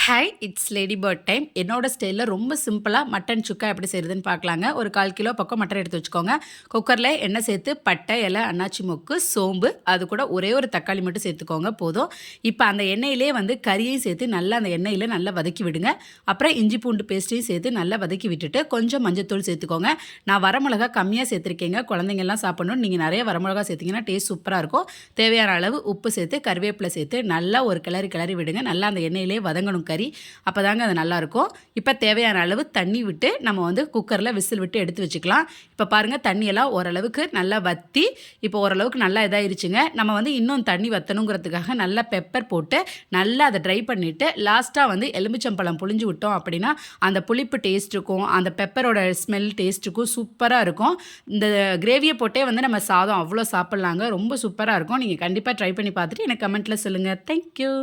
Hi it's lady bird time. என்னோட ஸ்டைலில் ரொம்ப சிம்பிளாக மட்டன் சுக்கா எப்படி செய்கிறதுன்னு பார்க்கலாங்க. ஒரு 1/4 கிலோ பக்கம் மட்டன் எடுத்து வச்சுக்கோங்க. குக்கரில் எண்ணெய் சேர்த்து பட்டை, இலை, அன்னாச்சி மொக்கு, சோம்பு, அது கூட ஒரே ஒரு தக்காளி மட்டும் சேர்த்துக்கோங்க போதும். இப்போ அந்த எண்ணெயிலே கறியையும் சேர்த்து நல்லா அந்த எண்ணெயில் நல்லா வதக்கி விடுங்க. அப்புறம் இஞ்சி பூண்டு பேஸ்ட்டையும் சேர்த்து நல்லா வதக்கி விட்டுட்டு கொஞ்சம் மஞ்சத்தூள் சேர்த்துக்கோங்க. நான் வரமிளகா கம்மியாக சேர்த்துருக்கேங்க. குழந்தைங்கள்லாம் சாப்பிடணும். நீங்கள் நிறைய வரமிளகா சேர்த்திங்கன்னா டேஸ்ட் சூப்பராக இருக்கும். தேவையான அளவு உப்பு சேர்த்து கருவேப்பிலை சேர்த்து நல்லா ஒரு கிளறி விடுங்க. நல்லா அந்த எண்ணெயிலே வதங்கணும் கறி. அப்போ தாங்க அது நல்லாயிருக்கும். இப்போ தேவையான அளவு தண்ணி விட்டு நம்ம குக்கரில் விசில் விட்டு எடுத்து வச்சுக்கலாம். இப்போ பாருங்கள், தண்ணியெல்லாம் ஓரளவுக்கு நல்லா வற்றி இப்போ ஓரளவுக்கு நல்லா இதாகிருச்சுங்க. நம்ம இன்னும் தண்ணி வற்றணுங்கிறதுக்காக நல்லா பெப்பர் போட்டு நல்லா அதை ட்ரை பண்ணிவிட்டு லாஸ்ட்டாக எலுமிச்சம்பழம் புழிஞ்சு விட்டோம் அப்படின்னா அந்த புளிப்பு டேஸ்ட் இருக்கும், அந்த பெப்பரோட ஸ்மெல் டேஸ்ட்டுக்கும் சூப்பராக இருக்கும். இந்த கிரேவியை போட்டே நம்ம சாதம் அவ்வளோ சாப்பிட்லாங்க. ரொம்ப சூப்பராக இருக்கும். நீங்கள் கண்டிப்பாக ட்ரை பண்ணி பார்த்துட்டு எனக்கு கமெண்ட்டில் சொல்லுங்கள். தேங்க்யூ.